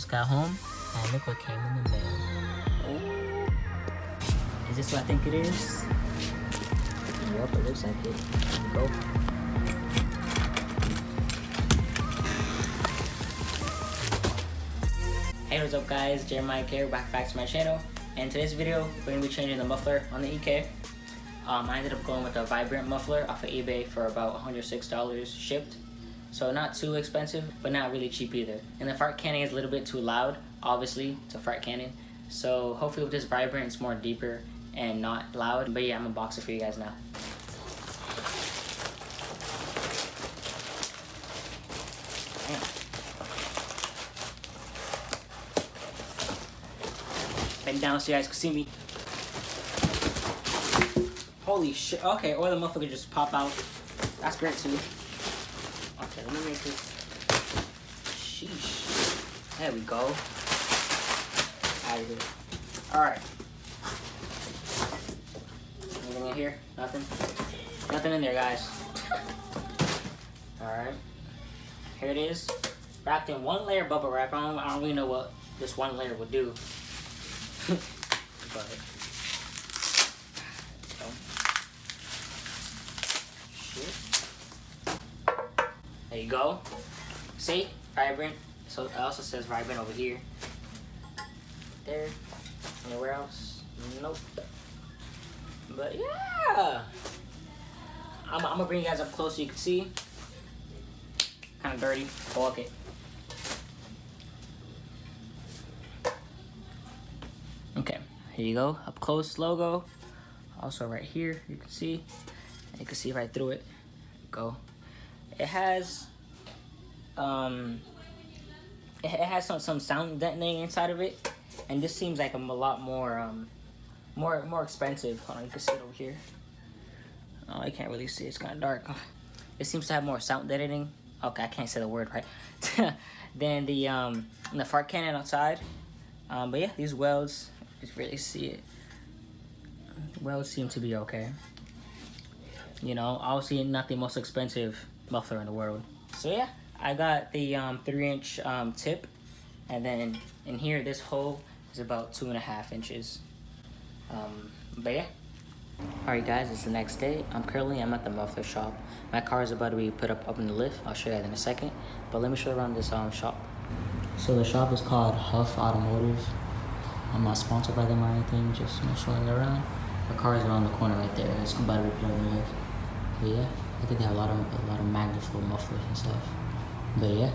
just got home and look what came in the mail. Is this what I think it is? Yep, it looks like it. Here we go. Hey, what's up guys? Jeremiah here, back to my channel. And today's video, we're going to be changing the muffler on the EK. I ended up going with a vibrant muffler off of eBay for about $106 shipped. So not too expensive, but not really cheap either. And the fart cannon is a little bit too loud, obviously, it's a fart cannon. So hopefully with this vibrant, it's more deeper and not loud. But yeah, I'm gonna box it for you guys now. Bend down so you guys can see me. Holy shit. Okay, or the muffler could just pop out. That's great too. Okay, let me make this. Sheesh. There we go. Out of here. Alright. Anything in here? Nothing? Nothing in there, guys. Alright. Here it is. Wrapped in one layer bubble wrap. I don't really know what this one layer would do. But there you go. See? Vibrant. So it also says vibrant over here. There. Anywhere else? Nope. But yeah. I'm gonna bring you guys up close so you can see. Kind of dirty. Oh, okay. Okay. Here you go. Up close logo. Also right here, you can see. You can see right through it. Go. It has some sound deadening inside of it, and this seems like a lot more more expensive. Hold on, you can see it over here. Oh, I can't really see, it's kind of dark. It seems to have more sound deadening. Okay, I can't say the word right. Than the fart cannon outside. But yeah, these welds, you can really see it. The welds seem to be okay. You know, obviously not the most expensive muffler in the world. So yeah, I got the 3-inch tip, and then in here this hole is about 2.5 inches. But yeah. Alright guys, it's the next day. I'm at the muffler shop. My car is about to be put up in the lift. I'll show you guys in a second. But let me show you around this shop. So the shop is called Huff Automotive. I'm not sponsored by them or anything, just showing it around. My car is around the corner right there. It's about to be put up in the lift. But yeah, I think they have a lot of magnets for mufflers and stuff. But yeah.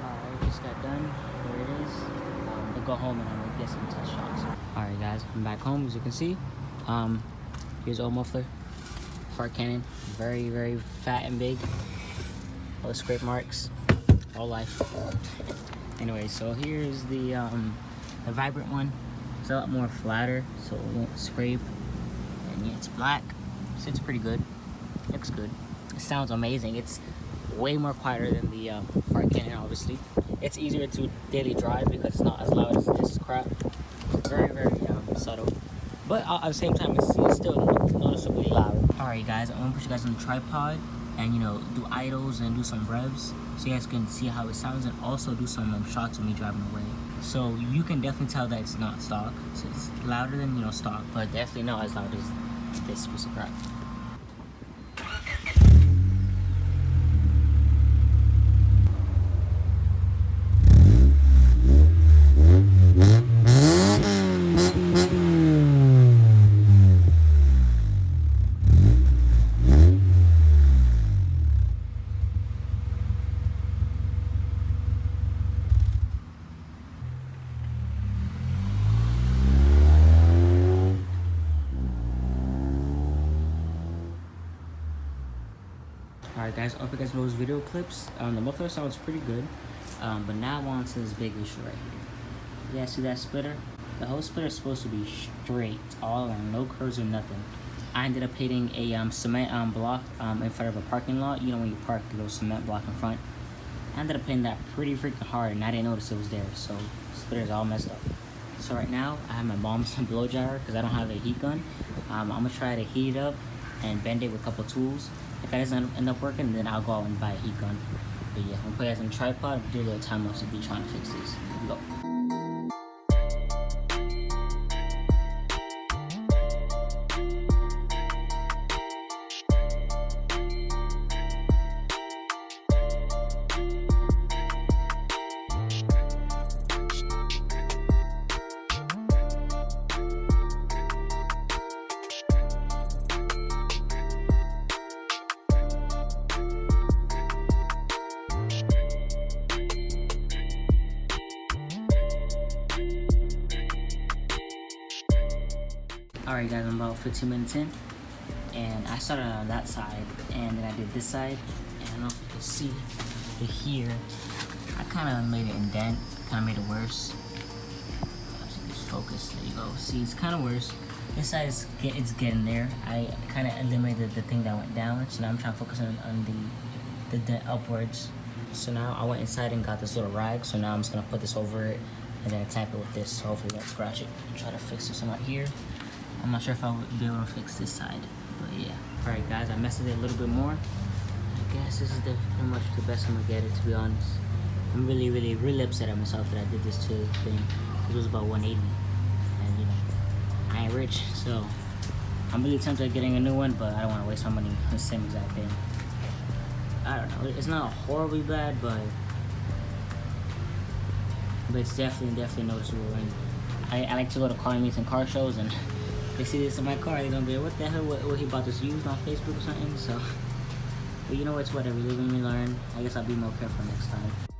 Alright, just got done. Here it is. We'll go home and I'm gonna get some test shots. Alright guys, I'm back home as you can see. Here's old muffler. Fart cannon. Very, very fat and big. All the scrape marks. All life. Anyway, so here's the vibrant one. It's a lot more flatter, so it won't scrape. And yeah, it's black. Sits pretty good. Looks good. It sounds amazing. It's way more quieter than the fart cannon, obviously. It's easier to daily drive because it's not as loud as this crap. Very, very subtle. But at the same time, it's still noticeably loud. Alright guys, I'm gonna put you guys on the tripod and, you know, do idles and do some revs so you guys can see how it sounds, and also do some shots of me driving away. So you can definitely tell that it's not stock. It's louder than, you know, stock, but definitely not as loud as this piece of crap. Alright guys, I hope you guys know those video clips. The muffler sounds pretty good, but now on to this big issue right here. Yeah, see that splitter? The whole splitter is supposed to be straight, all around, no curves or nothing. I ended up hitting a cement block in front of a parking lot. You know when you park, the little cement block in front. I ended up hitting that pretty freaking hard, and I didn't notice it was there, so the splitter is all messed up. So right now, I have my mom's blow dryer because I don't have a heat gun. I'm gonna try to heat it up and bend it with a couple tools. If that doesn't end up working, then I'll go out and buy a heat gun. But yeah, I'm gonna put it as a tripod and do a little time lapse of me trying to fix this. Here we go. Alright guys, I'm about 15 minutes in, and I started on that side, and then I did this side, and I don't know if you can see it here. I kind of made it indent, kind of made it worse. Just focus, there you go. See, it's kind of worse. This side is it's getting there. I kind of eliminated the thing that went down, so now I'm trying to focus on the dent upwards. So now I went inside and got this little rag, so now I'm just gonna put this over it and then tap it with this, so hopefully it won't scratch it. Try to fix this one out here. I'm not sure if I'll be able to fix this side, but yeah. Alright guys, I messed with it a little bit more. I guess this is pretty much the best I'm gonna get it, to be honest. I'm really upset at myself that I did this to the thing. It was about 180, and you know, I ain't rich, so I'm really tempted at getting a new one, but I don't want to waste my money on the same exact thing. I don't know, it's not horribly bad, but it's definitely noticeable. And I like to go to car meets and car shows, and they see this in my car, they're gonna be like, what the hell, what he bought this used on Facebook or something? So, but you know, it's whatever, live and we learn. I guess I'll be more careful next time.